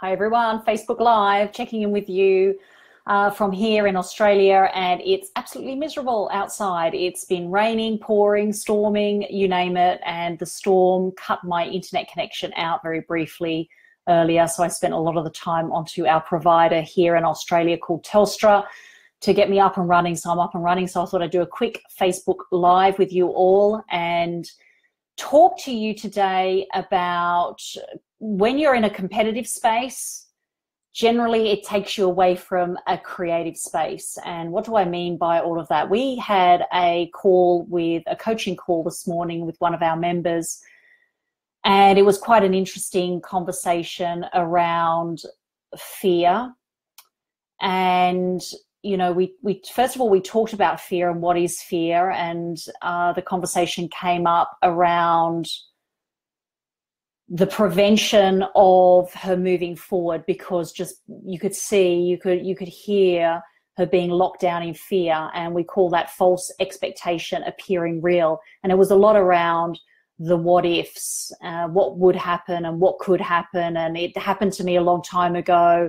Hi everyone, Facebook Live, checking in with you from here in Australia, and it's absolutely miserable outside. It's been raining, pouring, storming, you name it, and the storm cut my internet connection out very briefly earlier, so I spent a lot of the time onto our provider here in Australia called Telstra to get me up and running. So I'm up and running, so I thought I'd do a quick Facebook Live with you all and talk to you today about when you're in a competitive space, generally it takes you away from a creative space. And what do I mean by all of that? We had a coaching call this morning with one of our members, and it was quite an interesting conversation around fear. And you know, we first of all, we talked about fear and what is fear, and the conversation came up around the prevention of her moving forward, because just you could hear her being locked down in fear, and we call that false expectation appearing real. And it was a lot around the what ifs, what would happen and what could happen, and it happened to me a long time ago,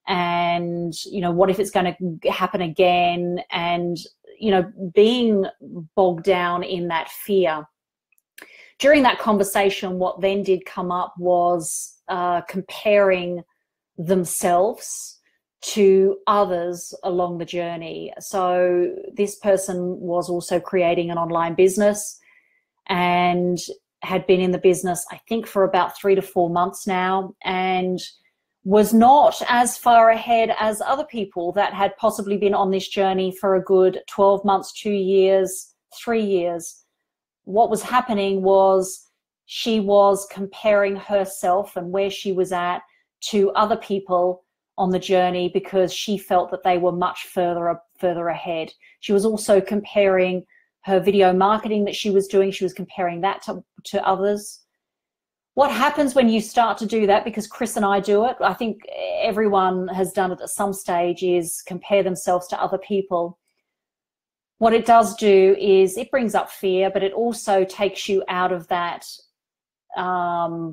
and you know, what if it's going to happen again, and you know, being bogged down in that fear. During that conversation, what then did come up was comparing themselves to others along the journey. So this person was also creating an online business and had been in the business, I think, for about 3 to 4 months now, and was not as far ahead as other people that had possibly been on this journey for a good 12 months, 2 years, 3 years. What was happening was she was comparing herself and where she was at to other people on the journey because she felt that they were much further ahead. She was also comparing her video marketing that she was doing. She was comparing that to others. What happens when you start to do that, because Chris and I do it, I think everyone has done it at some stage, is compare themselves to other people. What it does do is it brings up fear, but it also takes you out of that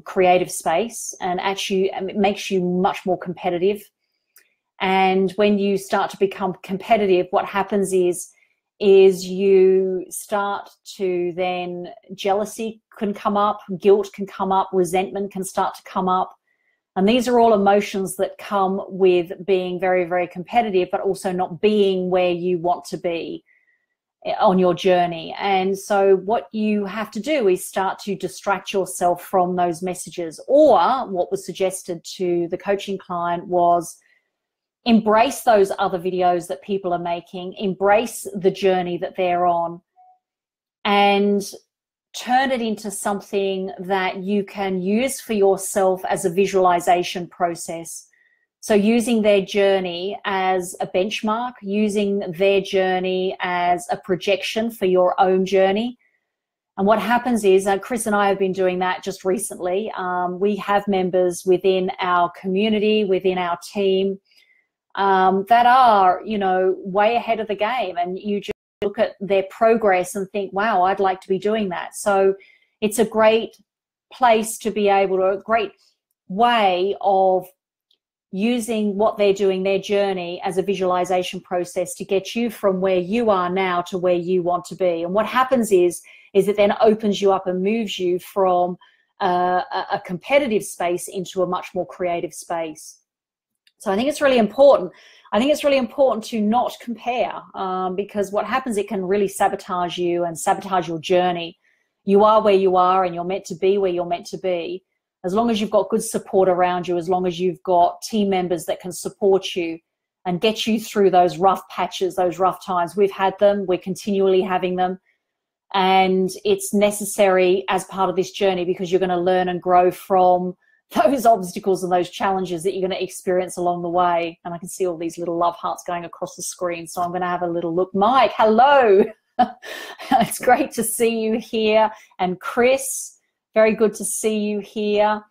creative space, and actually it makes you much more competitive. And when you start to become competitive, what happens is you start to then, jealousy can come up, guilt can come up, resentment can start to come up. And these are all emotions that come with being very, very competitive, but also not being where you want to be on your journey. And so what you have to do is start to distract yourself from those messages. Or what was suggested to the coaching client was embrace those other videos that people are making, embrace the journey that they're on, and turn it into something that you can use for yourself as a visualization process. So using their journey as a benchmark, using their journey as a projection for your own journey. And what happens is, Chris and I have been doing that just recently. We have members within our community, within our team, that are, you know, way ahead of the game. And you just look at their progress and think, wow, I'd like to be doing that. So it's a great place to be able to, a great way of using what they're doing, their journey, as a visualization process to get you from where you are now to where you want to be. And what happens is it then opens you up and moves you from a competitive space into a much more creative space. So I think it's really important. I think it's really important to not compare, because what happens, it can really sabotage you and sabotage your journey. You are where you are, and you're meant to be where you're meant to be. As long as you've got good support around you, as long as you've got team members that can support you and get you through those rough patches, those rough times. We've had them, we're continually having them. And it's necessary as part of this journey, because you're going to learn and grow from those obstacles and those challenges that you're going to experience along the way. And I can see all these little love hearts going across the screen, so I'm going to have a little look. Mike, hello. It's great to see you here. And Chris, very good to see you here.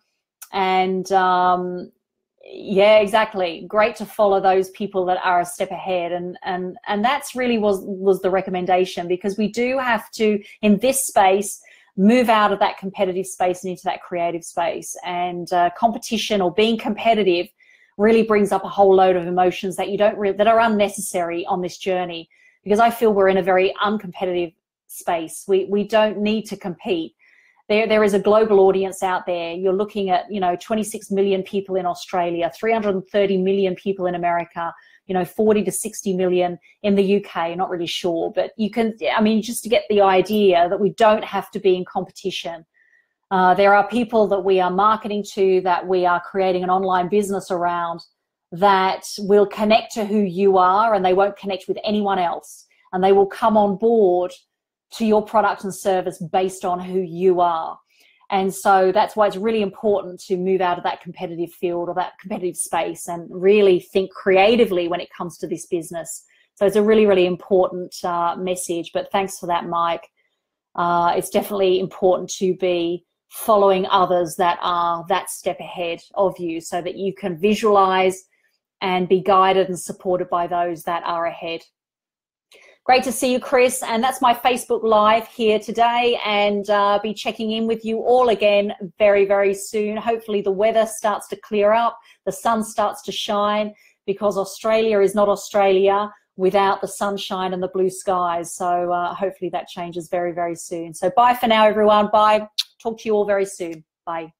And yeah, exactly. Great to follow those people that are a step ahead. And that's really was the recommendation, because we do have to, in this space, move out of that competitive space and into that creative space. And competition or being competitive really brings up a whole load of emotions that that are unnecessary on this journey, because I feel we're in a very uncompetitive space. We don't need to compete. There is a global audience out there. You're looking at, 26 million people in Australia, 330 million people in America, 40 to 60 million in the UK, not really sure, but just to get the idea that we don't have to be in competition. There are people that we are marketing to, that we are creating an online business around, that will connect to who you are, and they won't connect with anyone else, and they will come on board to your product and service based on who you are. And so that's why it's really important to move out of that competitive field or that competitive space and really think creatively when it comes to this business. So it's a really, really important message. But thanks for that, Mike. It's definitely important to be following others that are that step ahead of you, so that you can visualize and be guided and supported by those that are ahead. Great to see you, Chris. And that's my Facebook Live here today, and be checking in with you all again very, very soon. Hopefully the weather starts to clear up, the sun starts to shine, because Australia is not Australia without the sunshine and the blue skies. So hopefully that changes very, very soon. So bye for now, everyone. Bye. Talk to you all very soon. Bye.